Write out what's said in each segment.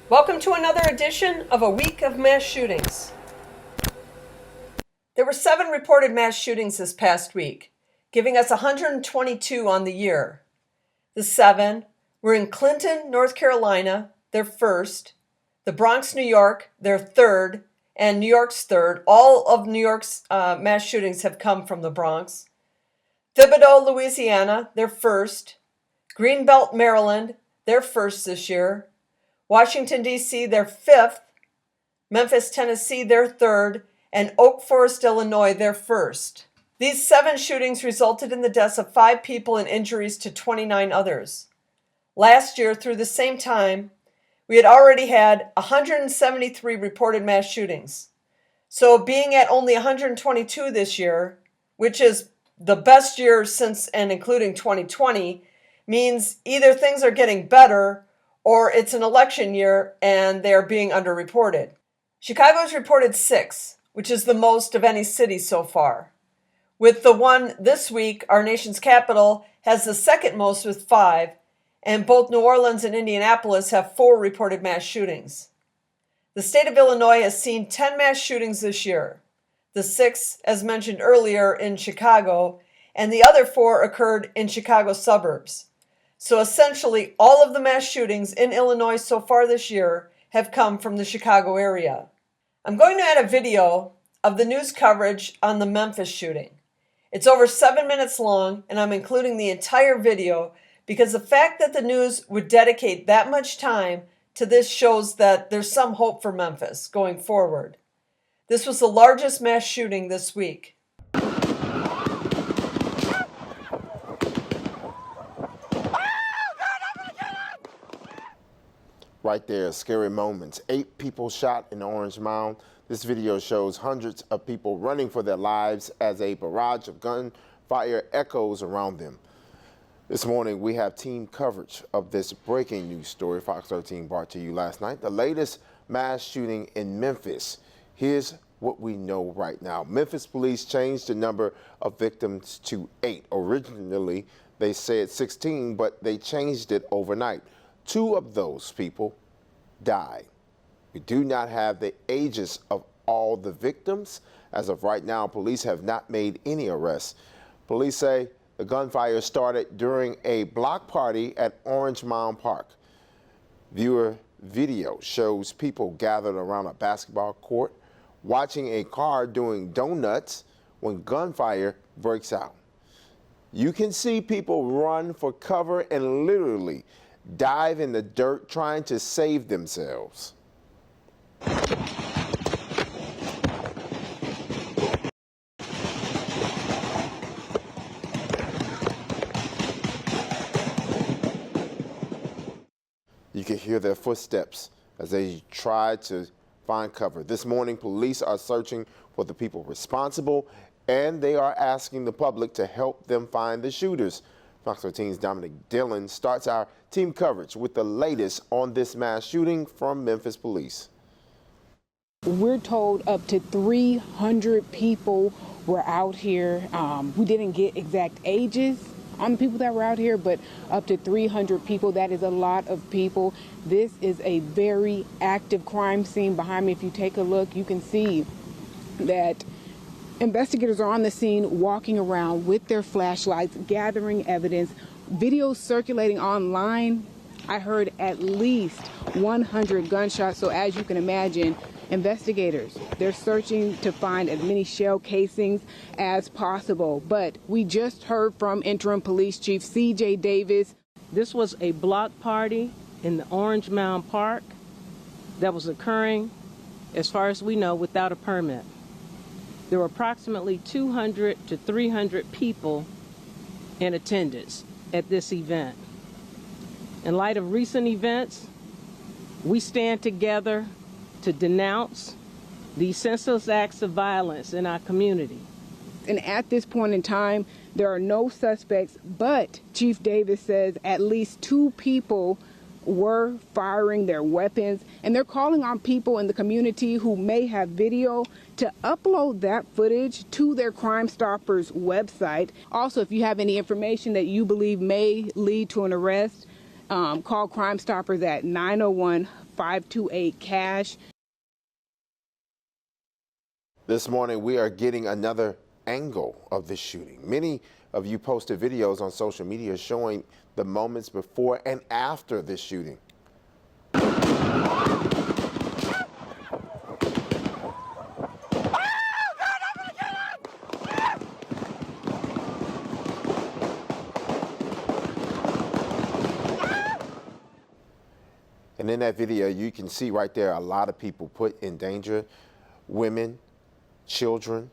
Welcome to another edition of a week of mass shootings. There were 7 reported mass shootings this past week, giving us 122 on the year. The 7 were in Clinton, North Carolina, their first, the Bronx, New York, their third, and New York's third. All of New York's mass shootings have come from the Bronx. Thibodaux, Louisiana, their first. Greenbelt, Maryland, their first this year. Washington, D.C., their 5th, Memphis, Tennessee, their 3rd, and Oak Forest, Illinois, their 1st. These 7 shootings resulted in the deaths of 5 people and injuries to 29 others. Last year, through the same time, we had already had 173 reported mass shootings. So being at only 122 this year, which is the best year since and including 2020, means either things are getting better or it's an election year and they're being underreported. Chicago's reported 6, which is the most of any city so far. With the one this week, our nation's capital has the second most with 5, and both New Orleans and Indianapolis have 4 reported mass shootings. The state of Illinois has seen 10 mass shootings this year. The 6, as mentioned earlier, in Chicago, and the other 4 occurred in Chicago suburbs. So essentially, all of the mass shootings in Illinois so far this year have come from the Chicago area. I'm going to add a video of the news coverage on the Memphis shooting. It's over 7 minutes long, and I'm including the entire video because the fact that the news would dedicate that much time to this shows that there's some hope for Memphis going forward. This was the largest mass shooting this week. Right there, scary moments. 8 people shot in Orange Mound. This video shows hundreds of people running for their lives as a barrage of gunfire echoes around them. This morning, we have team coverage of this breaking news story Fox 13 brought to you last night. The latest mass shooting in Memphis. Here's what we know right now. Memphis police changed the number of victims to 8. Originally, they said 16, but they changed it overnight. 2 of those people died. We do not have the ages of all the victims. As of right now, police have not made any arrests. Police say the gunfire started during a block party at Orange Mound Park. Viewer video shows people gathered around a basketball court watching a car doing donuts when gunfire breaks out. You can see people run for cover and literally dive in the dirt trying to save themselves. You can hear their footsteps as they try to find cover. This morning, police are searching for the people responsible, and they are asking the public to help them find the shooters. Fox 13's Dominic Dillon starts our team coverage with the latest on this mass shooting from Memphis police. We're told up to 300 people were out here. We didn't get exact ages on the people that were out here, but up to 300 people. That is a lot of people. This is a very active crime scene. Behind me, if you take a look, you can see that investigators are on the scene, walking around with their flashlights, gathering evidence. Videos circulating online. I heard at least 100 gunshots. So as you can imagine, investigators, they're searching to find as many shell casings as possible. But we just heard from Interim Police Chief C.J. Davis. This was a block party in the Orange Mound Park that was occurring, as far as we know, without a permit. There were approximately 200 to 300 people in attendance at this event. In light of recent events, we stand together to denounce these senseless acts of violence in our community. And at this point in time, there are no suspects, but Chief Davis says at least 2 people were firing their weapons, and they're calling on people in the community who may have video to upload that footage to their Crime Stoppers website. Also, if you have any information that you believe may lead to an arrest, call Crime Stoppers at 901 528 cash. This morning, we are getting another angle of this shooting. Many of you posted videos on social media showing the moments before and after this shooting. And in that video, you can see right there a lot of people put in danger: women, children,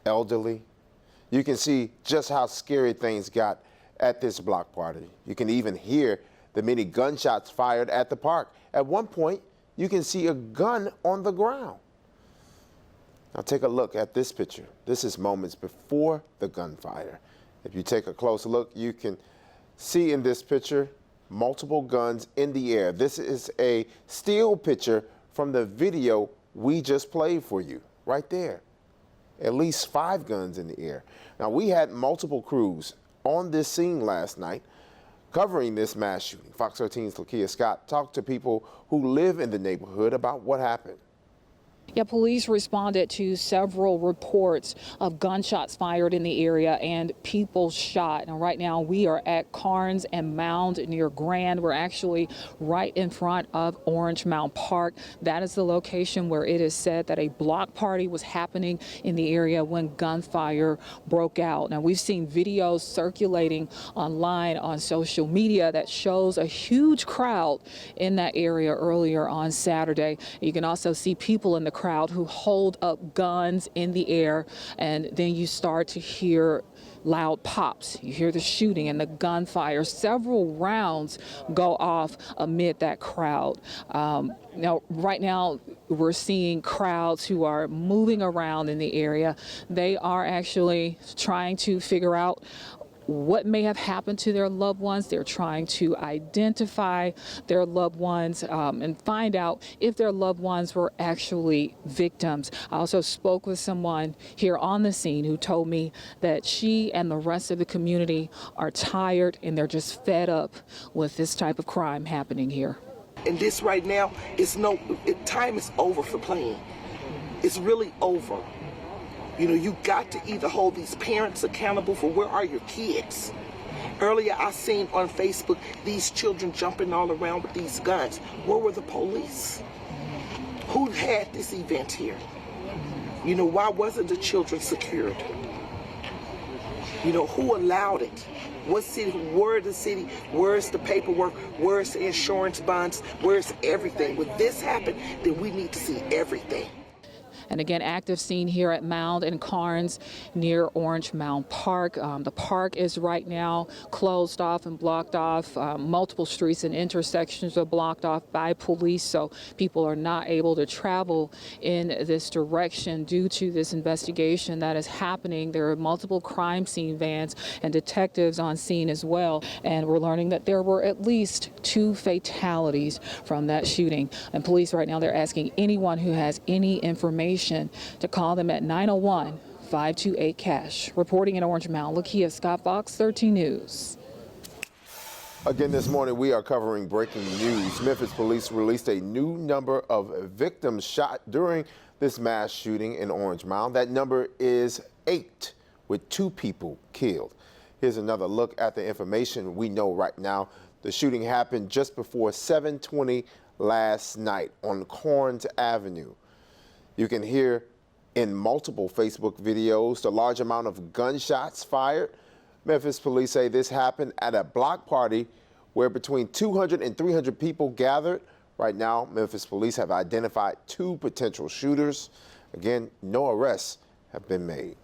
elderly. You can see just how scary things got at this block party. You can even hear the many gunshots fired at the park. At one point, you can see a gun on the ground. Now take a look at this picture. This is moments before the gunfire. If you take a close look, you can see in this picture multiple guns in the air. This is a still picture from the video we just played for you, right there. At least 5 guns in the air. Now, we had multiple crews on this scene last night covering this mass shooting. Fox 13's Lakia Scott talked to people who live in the neighborhood about what happened. Yeah, police responded to several reports of gunshots fired in the area and people shot. And right now we are at Carnes and Mound near Grand. We're actually right in front of Orange Mound Park. That is the location where it is said that a block party was happening in the area when gunfire broke out. Now, we've seen videos circulating online on social media that shows a huge crowd in that area earlier on Saturday. You can also see people in the crowd who hold up guns in the air, and then you start to hear loud pops. You hear the shooting and the gunfire. Several rounds go off amid that crowd. Now, right now, we're seeing crowds who are moving around in the area. They are actually trying to figure out what may have happened to their loved ones. They're trying to identify their loved ones and find out if their loved ones were actually victims. I also spoke with someone here on the scene who told me that she and the rest of the community are tired and they're just fed up with this type of crime happening here. And this right now, time is over for playing. It's really over. You know, you got to either hold these parents accountable for where are your kids. Earlier, I seen on Facebook these children jumping all around with these guns. Where were the police? Who had this event here? You know, why wasn't the children secured? You know, who allowed it? What city, where the city, where's the paperwork, where's the insurance bonds, where's everything? When this happened, then we need to see everything. And again, active scene here at Mound and Carnes near Orange Mound Park. The park is right now closed off and blocked off. Multiple streets and intersections are blocked off by police, so people are not able to travel in this direction due to this investigation that is happening. There are multiple crime scene vans and detectives on scene as well. And we're learning that there were at least 2 fatalities from that shooting. And police right now, they're asking anyone who has any information to call them at 901-528-CASH. Reporting in Orange Mound, Lakia Scott, Fox 13 News. Again this morning, we are covering breaking news. Memphis police released a new number of victims shot during this mass shooting in Orange Mound. That number is 8, with 2 people killed. Here's another look at the information we know right now. The shooting happened just before 7:20 last night on Corns Avenue. You can hear in multiple Facebook videos the large amount of gunshots fired. Memphis police say this happened at a block party where between 200 and 300 people gathered. Right now, Memphis police have identified 2 potential shooters. Again, no arrests have been made.